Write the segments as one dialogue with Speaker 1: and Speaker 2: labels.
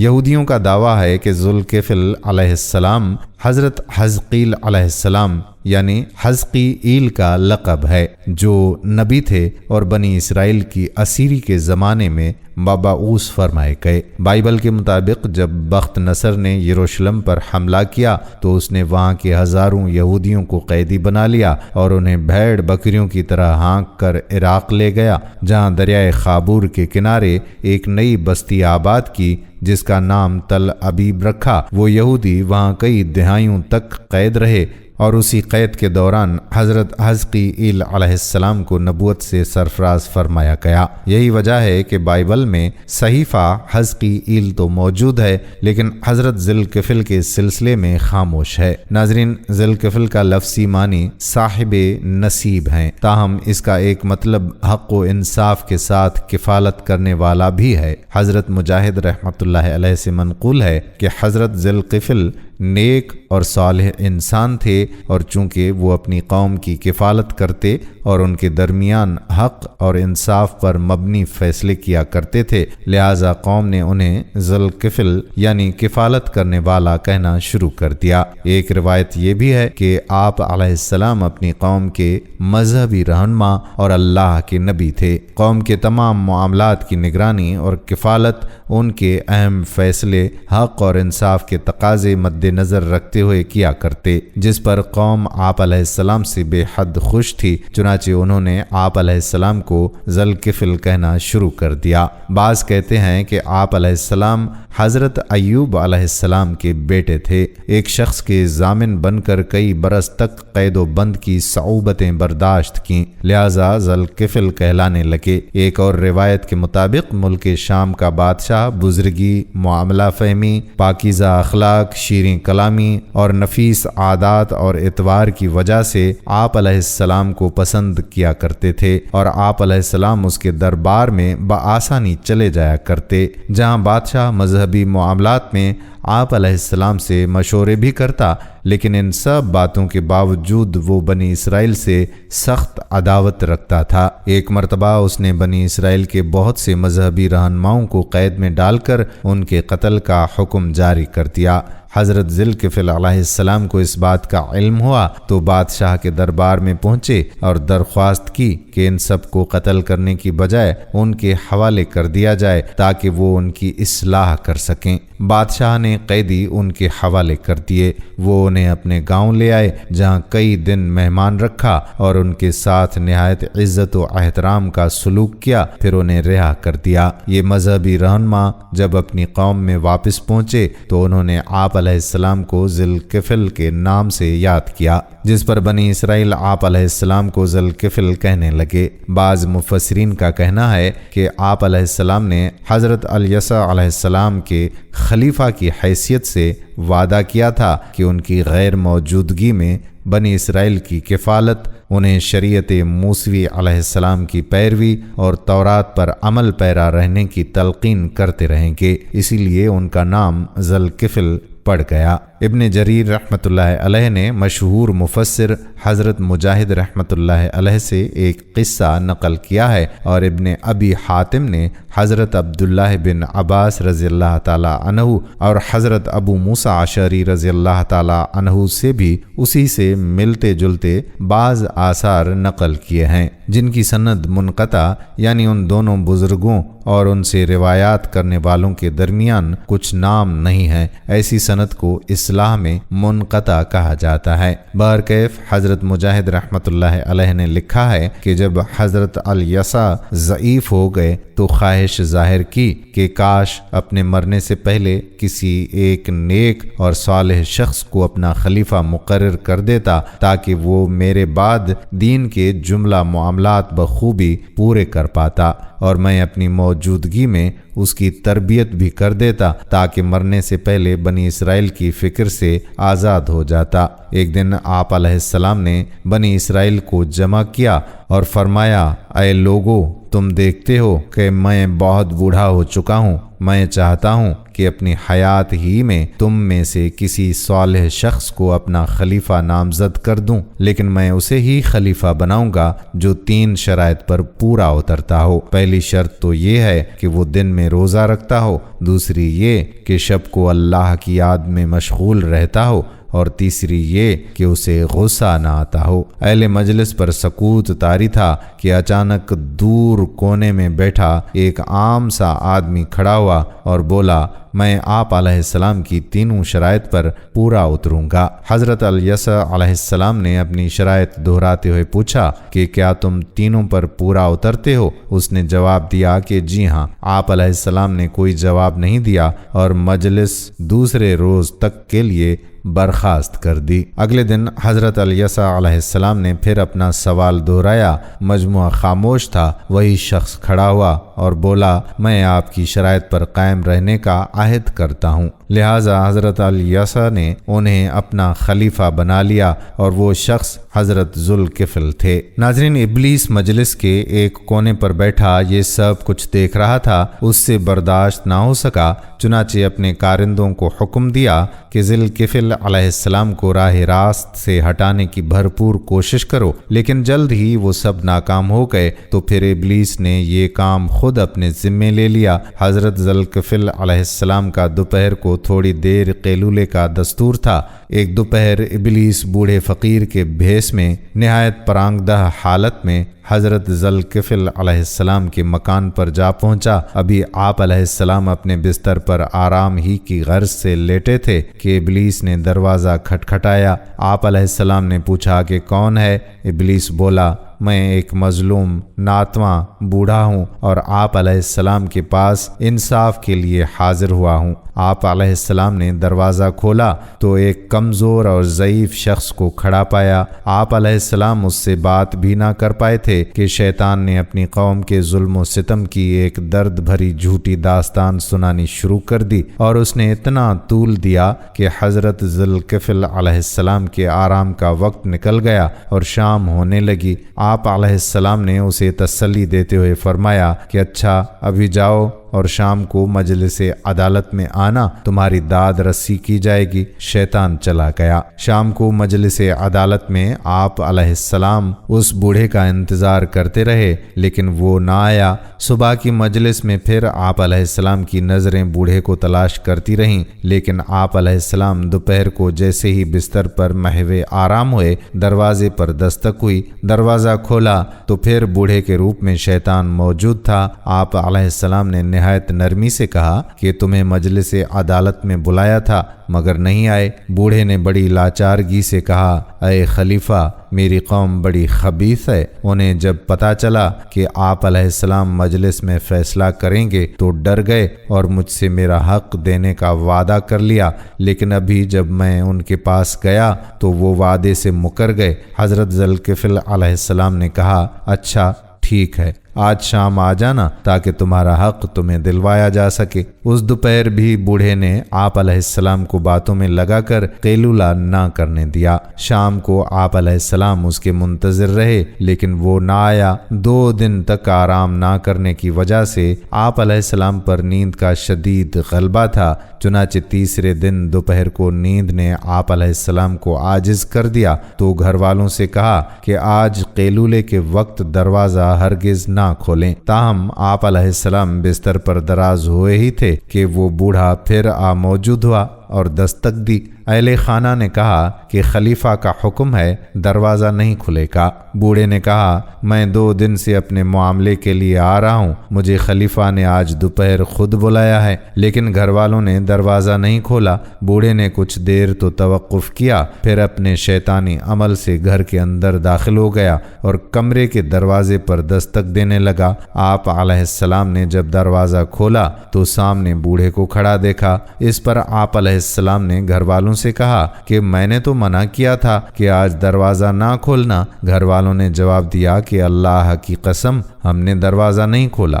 Speaker 1: یہودیوں کا دعویٰ ہے کہ ذوالکفل علیہ السلام حضرت حزقیل علیہ السلام یعنی حزقیل کا لقب ہے، جو نبی تھے اور بنی اسرائیل کی اسیری کے زمانے میں مبعوث فرمائے گئے۔ بائبل کے مطابق جب بخت نصر نے یروشلم پر حملہ کیا تو اس نے وہاں کے ہزاروں یہودیوں کو قیدی بنا لیا اور انہیں بھیڑ بکریوں کی طرح ہانک کر عراق لے گیا، جہاں دریائے خابور کے کنارے ایک نئی بستی آباد کی جس کا نام تل ابیب رکھا۔ وہ یہودی وہاں کئی دہائیوں تک قید رہے اور اسی قید کے دوران حضرت حزقیل علیہ السلام کو نبوت سے سرفراز فرمایا گیا۔ یہی وجہ ہے کہ بائبل میں صحیفہ حزقیل تو موجود ہے لیکن حضرت ذوالکفل کے سلسلے میں خاموش ہے۔ ناظرین، ذوالکفل کا لفظی معنی صاحب نصیب ہیں، تاہم اس کا ایک مطلب حق و انصاف کے ساتھ کفالت کرنے والا بھی ہے۔ حضرت مجاہد رحمۃ اللہ علیہ سے منقول ہے کہ حضرت ذوالکفل نیک اور صالح انسان تھے، اور چونکہ وہ اپنی قوم کی کفالت کرتے اور ان کے درمیان حق اور انصاف پر مبنی فیصلے کیا کرتے تھے، لہذا قوم نے انہیں ذوالکفل یعنی کفالت کرنے والا کہنا شروع کر دیا۔ ایک روایت یہ بھی ہے کہ آپ علیہ السلام اپنی قوم کے مذہبی رہنما اور اللہ کے نبی تھے۔ قوم کے تمام معاملات کی نگرانی اور کفالت ان کے اہم فیصلے حق اور انصاف کے تقاضے مد نظر رکھتے ہوئے کیا کرتے، جس پر قوم آپ علیہ السلام سے بے حد خوش تھی، چنانچہ انہوں نے آپ علیہ السلام کو ذوالکفل کہنا شروع کر دیا۔ بعض کہتے ہیں کہ آپ علیہ السلام حضرت ایوب علیہ السلام کے بیٹے تھے۔ ایک شخص کے ضامن بن کر کئی برس تک قید و بند کی صعوبتیں برداشت کیں، لہذا ذوالکفل کہلانے لگے۔ ایک اور روایت کے مطابق ملک شام کا بادشاہ بزرگی، معاملہ فہمی، پاکیزہ اخلاق، شیریں کلامی اور نفیس عادات اور اعتبار کی وجہ سے آپ علیہ السلام کو پسند کیا کرتے تھے، اور آپ علیہ السلام اس کے دربار میں بآسانی چلے جایا کرتے۔ جہاں بادشاہ مذہبی معاملات میں آپ علیہ السلام سے مشورے بھی کرتا، لیکن ان سب باتوں کے باوجود وہ بنی اسرائیل سے سخت عداوت رکھتا تھا۔ ایک مرتبہ اس نے بنی اسرائیل کے بہت سے مذہبی رہنماؤں کو قید میں ڈال کر ان کے قتل کا حکم جاری کر دیا۔ حضرت ذوالکفل علیہ السلام کو اس بات کا علم ہوا تو بادشاہ کے دربار میں پہنچے اور درخواست کی کہ ان سب کو قتل کرنے کی بجائے ان کے حوالے کر دیا جائے تاکہ وہ ان کی اصلاح کر سکیں۔ بادشاہ نے قیدی ان کے حوالے کر دیے۔ وہ انہیں اپنے گاؤں لے آئے، جہاں کئی دن مہمان رکھا اور ان کے ساتھ نہایت عزت و احترام کا سلوک کیا، پھر انہیں رہا کر دیا۔ یہ مذہبی رہنما جب اپنی قوم میں واپس پہنچے تو انہوں نے آپ علیہ السلام کو ذوالکفل کے نام سے یاد کیا، جس پر بنی اسرائیل آپ علیہ السلام کو ذوالکفل کہنے لگے۔ بعض مفسرین کا کہنا ہے کہ آپ علیہ السلام نے حضرت الیسع علیہ السلام کے خلیفہ کی حیثیت سے وعدہ کیا تھا کہ ان کی غیر موجودگی میں بنی اسرائیل کی کفالت، انہیں شریعت موسوی علیہ السلام کی پیروی اور تورات پر عمل پیرا رہنے کی تلقین کرتے رہیں گے، اسی لیے ان کا نام ذوالکفل پڑ گیا۔ ابن جریر رحمۃ اللہ علیہ نے مشہور مفسر حضرت مجاہد رحمۃ اللہ علیہ سے ایک قصہ نقل کیا ہے، اور ابن ابی حاتم نے حضرت عبداللہ بن عباس رضی اللہ تعالی عنہ اور حضرت ابو موسیٰ اشعری رضی اللہ تعالی عنہ سے بھی اسی سے ملتے جلتے بعض آثار نقل کیے ہیں، جن کی سند منقطع یعنی ان دونوں بزرگوں اور ان سے روایات کرنے والوں کے درمیان کچھ نام نہیں ہے۔ ایسی سند کو اصلاح میں منقطع کہا جاتا ہے۔ بہرکیف حضرت مجاہد رحمۃ اللہ علیہ نے لکھا ہے کہ جب حضرت الیسع ضعیف ہو گئے تو خواہش ظاہر کی کہ کاش اپنے مرنے سے پہلے کسی ایک نیک اور صالح شخص کو اپنا خلیفہ مقرر کر دیتا تاکہ وہ میرے بعد دین کے جملہ معاملات بخوبی پورے کر پاتا، اور میں اپنی موجودگی میں اس کی تربیت بھی کر دیتا تاکہ مرنے سے پہلے بنی اسرائیل کی فکر سے آزاد ہو جاتا۔ ایک دن آپ علیہ السلام نے بنی اسرائیل کو جمع کیا اور فرمایا، اے لوگو، تم دیکھتے ہو کہ میں بہت بوڑھا ہو چکا ہوں، میں چاہتا ہوں کہ کہ اپنی حیات ہی میں تم میں سے کسی صالح شخص کو اپنا خلیفہ نامزد کر دوں، لیکن میں اسے ہی خلیفہ بناؤں گا جو 3 شرائط پر پورا اترتا ہو۔ پہلی شرط تو یہ ہے کہ وہ دن میں روزہ رکھتا ہو، دوسری یہ کہ شب کو اللہ کی یاد میں مشغول رہتا ہو، اور تیسری یہ کہ اسے غصہ نہ آتا ہو۔ اہل مجلس پر سکوت طاری تھا کہ اچانک دور کونے میں بیٹھا ایک عام سا آدمی کھڑا ہوا اور بولا، میں آپ علیہ السلام کی 3 شرائط پر پورا اتروں گا۔ حضرت الیسع علیہ السلام نے اپنی شرائط دہراتے ہوئے پوچھا کہ کیا تم 3 پر پورا اترتے ہو؟ اس نے جواب دیا کہ جی ہاں۔ آپ علیہ السلام نے کوئی جواب نہیں دیا اور مجلس دوسرے روز تک کے لیے برخاست کر دی۔ اگلے دن حضرت الیسع علیہ السلام نے پھر اپنا سوال دہرایا۔ مجموعہ خاموش تھا۔ وہی شخص کھڑا ہوا اور بولا، میں آپ کی شرائط پر قائم رہنے کا عہد کرتا ہوں۔ لہٰذا حضرت الیسع نے انہیں اپنا خلیفہ بنا لیا اور وہ شخص حضرت ذوالکفل تھے۔ ناظرین، ابلیس مجلس کے ایک کونے پر بیٹھا یہ سب کچھ دیکھ رہا تھا۔ اس سے برداشت نہ ہو سکا، چنانچہ اپنے کارندوں کو حکم دیا کہ ذوالکفل علیہ السلام کو راہ راست سے ہٹانے کی بھرپور کوشش کرو، لیکن جلد ہی وہ سب ناکام ہو گئے۔ تو پھر ابلیس نے یہ کام خود اپنے ذمے لے لیا۔ حضرت ذوالکفل علیہ السلام کا دوپہر کو تھوڑی دیر قیلولے کا دستور تھا۔ ایک دوپہر ابلیس بوڑھے فقیر کے بھیس میں نہایت پرانگدہ حالت میں حضرت ذوالکفل علیہ السلام کے مکان پر جا پہنچا۔ ابھی آپ علیہ السلام اپنے بستر پر آرام ہی کی غرض سے لیٹے تھے کہ ابلیس نے دروازہ کھٹکھٹایا۔ آپ علیہ السلام نے پوچھا کہ کون ہے؟ ابلیس بولا، میں ایک مظلوم ناتواں بوڑھا ہوں اور آپ علیہ السلام کے پاس انصاف کے لیے حاضر ہوا ہوں۔ آپ علیہ السلام نے دروازہ کھولا تو ایک کمزور اور ضعیف شخص کو کھڑا پایا۔ آپ علیہ السلام اس سے بات بھی نہ کر پائے تھے کہ شیطان نے اپنی قوم کے ظلم و ستم کی ایک درد بھری جھوٹی داستان سنانی شروع کر دی، اور اس نے اتنا طول دیا کہ حضرت ذوالکفل علیہ السلام کے آرام کا وقت نکل گیا اور شام ہونے لگی۔ آپ علیہ السلام نے اسے تسلی دیتے ہوئے فرمایا کہ اچھا، ابھی جاؤ اور شام کو مجلس عدالت میں آنا، تمہاری داد رسی کی جائے گی۔ شیطان چلا گیا۔ شام کو مجلس عدالت میں آپ علیہ السلام اس بوڑھے کا انتظار کرتے رہے، لیکن وہ نہ آیا۔ صبح کی مجلس میں پھر آپ علیہ السلام کی نظریں بوڑھے کو تلاش کرتی رہیں، لیکن آپ علیہ السلام دوپہر کو جیسے ہی بستر پر محو آرام ہوئے، دروازے پر دستک ہوئی۔ دروازہ کھولا تو پھر بوڑھے کے روپ میں شیطان موجود تھا۔ آپ علیہ السلام نے نہایت نرمی سے کہا کہ تمہیں مجلس عدالت میں بلایا تھا مگر نہیں آئے۔ بوڑھے نے بڑی لاچارگی سے کہا، اے خلیفہ، میری قوم بڑی خبیث ہے۔ انہیں جب پتہ چلا کہ آپ علیہ السلام مجلس میں فیصلہ کریں گے تو ڈر گئے اور مجھ سے میرا حق دینے کا وعدہ کر لیا، لیکن ابھی جب میں ان کے پاس گیا تو وہ وعدے سے مکر گئے۔ حضرت ذوالکفل علیہ السلام نے کہا، اچھا ٹھیک ہے، آج شام آ جانا تاکہ تمہارا حق تمہیں دلوایا جا سکے۔ اس دوپہر بھی بوڑھے نے آپ علیہ السلام کو باتوں میں لگا کر قیلولہ نہ کرنے دیا۔ شام کو آپ علیہ السلام اس کے منتظر رہے، لیکن وہ نہ آیا۔ 2 دن تک آرام نہ کرنے کی وجہ سے آپ علیہ السلام پر نیند کا شدید غلبہ تھا، چنانچہ تیسرے دن دوپہر کو نیند نے آپ علیہ السلام کو عاجز کر دیا تو گھر والوں سے کہا کہ آج قیلولے کے وقت دروازہ ہرگز نہ کھولیں۔ تاہم آپ علیہ السلام بستر پر دراز ہوئے ہی تھے کہ وہ بوڑھا پھر موجود ہوا اور دستک دی۔ اہل خانہ نے کہا کہ خلیفہ کا حکم ہے، دروازہ نہیں کھلے گا۔ بوڑھے نے کہا، میں 2 دن سے اپنے معاملے کے لیے آ رہا ہوں، مجھے خلیفہ نے آج دوپہر خود بلایا ہے، لیکن گھر والوں نے دروازہ نہیں کھولا۔ بوڑھے نے کچھ دیر تو توقف کیا، پھر اپنے شیطانی عمل سے گھر کے اندر داخل ہو گیا اور کمرے کے دروازے پر دستک دینے لگا۔ آپ علیہ السلام نے جب دروازہ کھولا تو سامنے بوڑھے کو کھڑا دیکھا۔ اس پر آپ علیہ السلام نے گھر والوں سے کہا کہ میں نے تو منع کیا تھا کہ آج دروازہ نہ کھولنا۔ گھر والوں نے جواب دیا کہ اللہ کی قسم، ہم نے دروازہ نہیں کھولا۔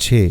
Speaker 1: 6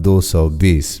Speaker 1: 220।